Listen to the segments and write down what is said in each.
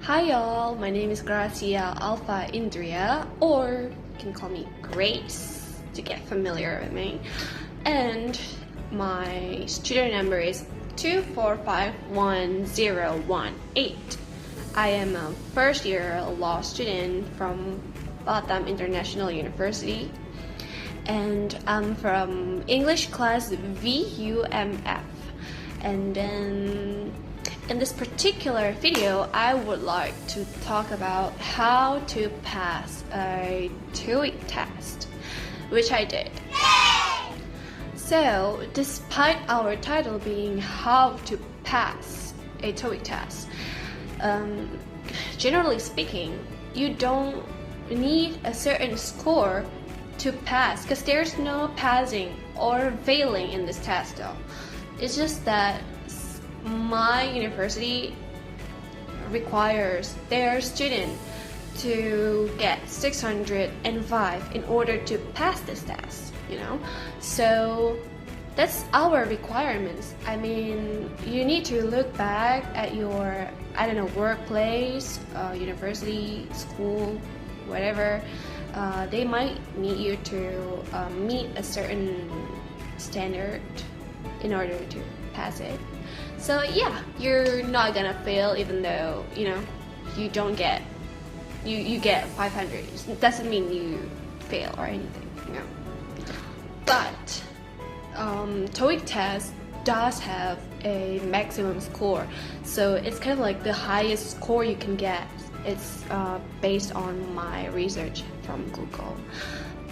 Hi y'all, my name is Gracia Alpha Indria, or you can call me Grace to get familiar with me. And my student number is 2451018. I am a first year law student from Batam International University, and I'm from English class VUMF. And then in this particular video, I would like to talk about how to pass a TOEIC test, which I did. So, despite our title being how to pass a TOEIC test, generally speaking, you don't need a certain score to pass, because there's no passing or failing in this test though. It's just that my university requires their student to get 605 in order to pass this test, so that's our requirements. I mean, you need to look back at your workplace, university, school, whatever. They might need you to meet a certain standard in order to pass it. So yeah, you're not gonna fail even though you don't get you get 500. It doesn't mean you fail or anything, But TOEIC test does have a maximum score, so it's kind of like the highest score you can get. It's based on my research from Google.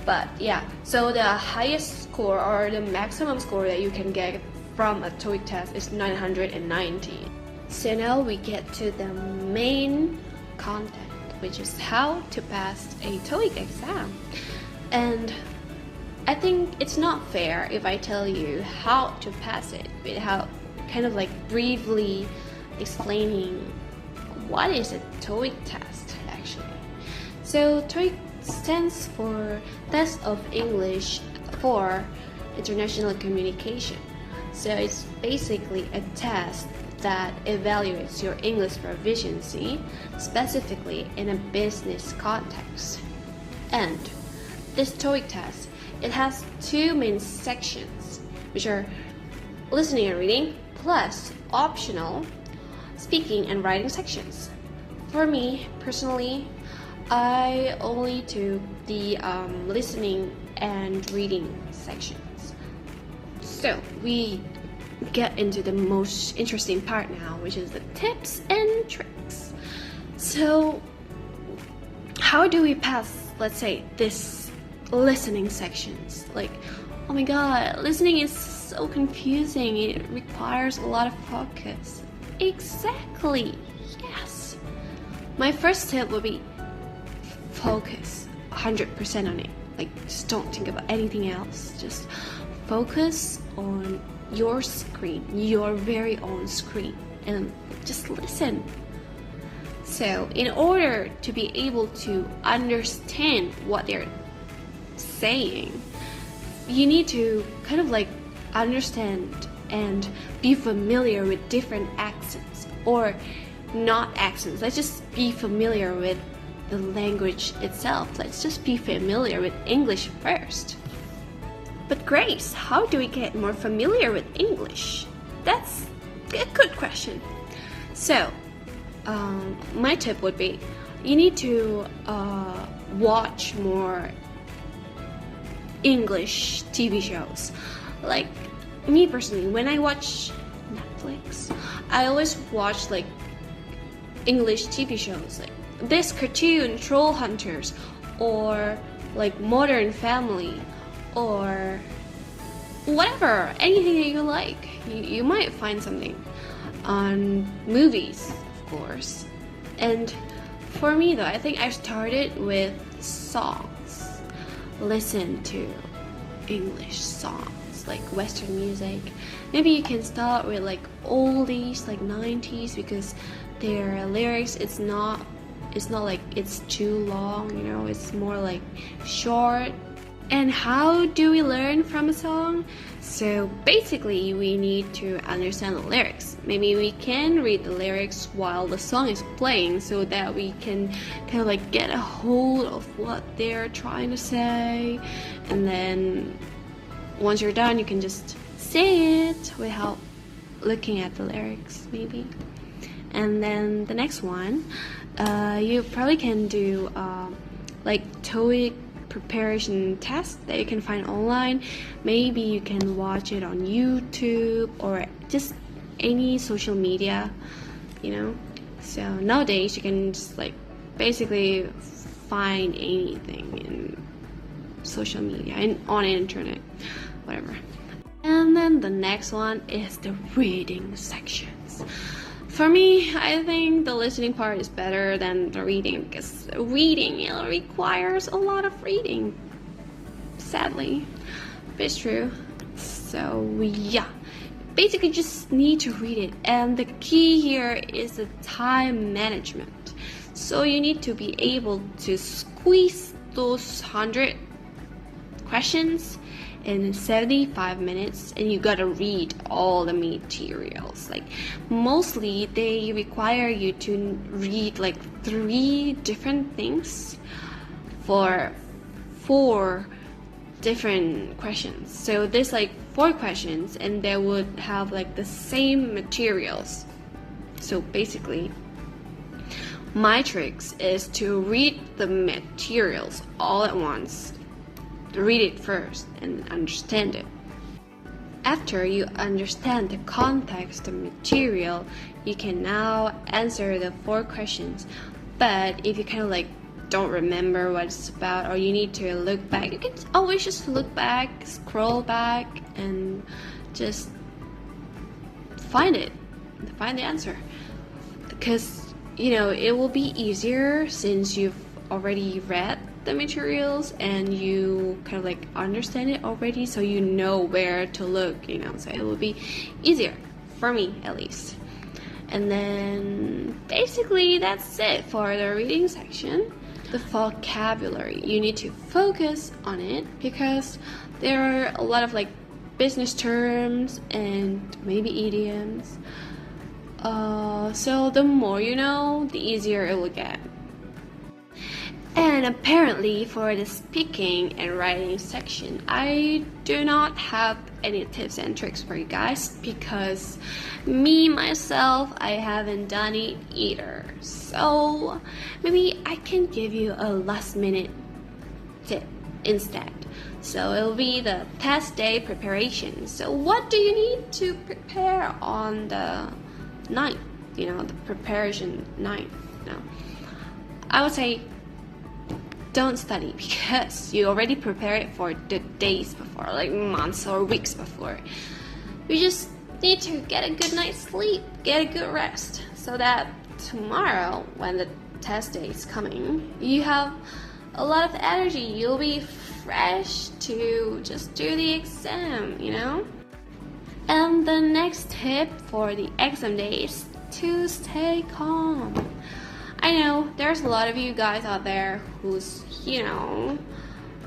But yeah, so the highest score or the maximum score that you can get from a TOEIC test is 990. So now we get to the main content, which is how to pass a TOEIC exam. And I think it's not fair if I tell you how to pass it without kind of like briefly explaining what is a TOEIC test actually. So TOEIC stands for Test of English for International Communication. So it's basically a test that evaluates your English proficiency, specifically in a business context. And this TOEIC test, it has two main sections, which are listening and reading, plus optional speaking and writing sections. For me, personally, I only took the listening and reading sections. So we get into the most interesting part now, which is the tips and tricks. So how do we pass, let's say, this listening sections? Like, oh my god, listening is so confusing, it requires a lot of focus. Exactly, yes. My first tip would be focus 100% on it. Like, just don't think about anything else. Just focus on your screen, your very own screen, and just listen. So in order to be able to understand what they're saying, you need to kind of like understand and be familiar with different accents, or not accents. Let's just be familiar with the language itself. Let's just be familiar with English first. But Grace, how do we get more familiar with English? That's a good question. So, my tip would be, you need to watch more English TV shows. Like, me personally, when I watch Netflix, I always watch like English TV shows, like this cartoon Troll Hunters, or like Modern Family, or whatever, anything that you like. You might find something on movies, of course. And for me though, I think I started with songs. Listen to English songs, like Western music. Maybe you can start with like oldies, like 90s, because their lyrics, it's not like it's too long, it's more like short And how do we learn from a song? So basically, we need to understand the lyrics. Maybe we can read the lyrics while the song is playing so that we can kind of like get a hold of what they're trying to say. And then once you're done, you can just say it without looking at the lyrics, maybe. And then the next one, you probably can do like TOEIC preparation test that you can find online. Maybe you can watch it on YouTube or just any social media, you know. So nowadays you can just like basically find anything in social media and on internet, whatever. And then the next one is the reading sections. For me, I think the listening part is better than the reading because reading requires a lot of reading, sadly, but it's true. So yeah, basically just need to read it, and the key here is the time management. So you need to be able to squeeze those 100 questions in 75 minutes, and you gotta read all the materials. Like mostly they require you to read like 3 different things for 4 different questions. So there's like 4 questions and they would have like the same materials. So basically my tricks is to read the materials all at once. Read it first and understand it. After you understand the context of material, you can now answer the 4 questions. But if you kind of like don't remember what it's about, or you need to look back, you can always just look back, scroll back, and just find the answer. Because you know it will be easier since you've already read the materials and you kind of like understand it already, so you know where to look, you know, so it will be easier for me at least. And then basically that's it for the reading section. The vocabulary, you need to focus on it because there are a lot of like business terms and maybe idioms, so the more you know, the easier it will get. And apparently for the speaking and writing section, I do not have any tips and tricks for you guys because myself, I haven't done it either. So maybe I can give you a last minute tip instead. So it'll be the test day preparation. So what do you need to prepare on the 9th? You know, the preparation 9th. No, I would say don't study because you already prepare it for the days before, like months or weeks before. You just need to get a good night's sleep, get a good rest, so that tomorrow when the test day is coming, you have a lot of energy. You'll be fresh to just do the exam, you know? And the next tip for the exam day is to stay calm. I know there's a lot of you guys out there who's, you know,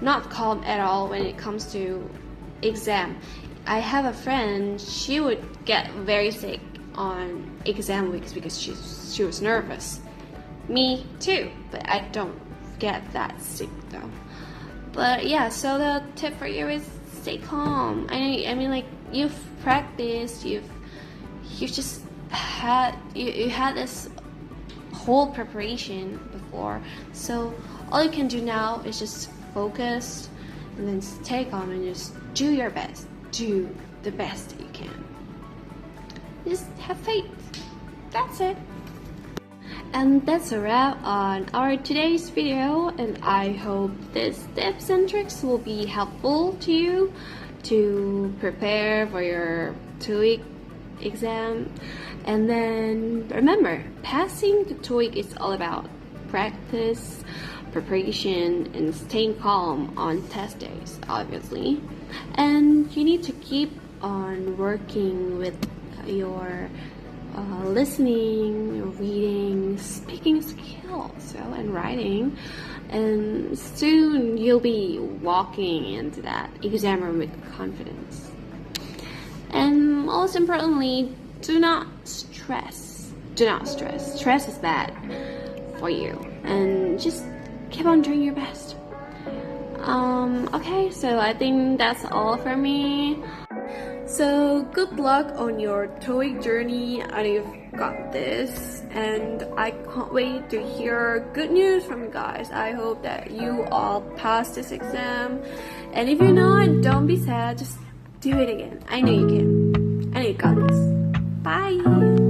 not calm at all when it comes to exam. I have a friend, she would get very sick on exam weeks because she was nervous. Me too, but I don't get that sick though. But yeah, so the tip for you is stay calm. I mean like you've practiced, you've just had you had this whole preparation before, so all you can do now is just focus and then stay calm and just do your best, do the best that you can, just have faith. That's it. And that's a wrap on our today's video, and I hope these tips and tricks will be helpful to you to prepare for your TOEIC exam. And then remember, passing the TOEIC is all about practice, preparation, and staying calm on test days, obviously. And you need to keep on working with your listening, reading, speaking skills, and writing. and soon you'll be walking into that exam room with confidence. And most importantly, do not stress. Do not stress. Stress is bad for you, and just keep on doing your best. Okay, so I think that's all for me. So good luck on your TOEIC journey. I know you've got this, and I can't wait to hear good news from you guys. I hope that you all pass this exam, and if you're not, don't be sad, just do it again. I know you can. I know you got this. Bye.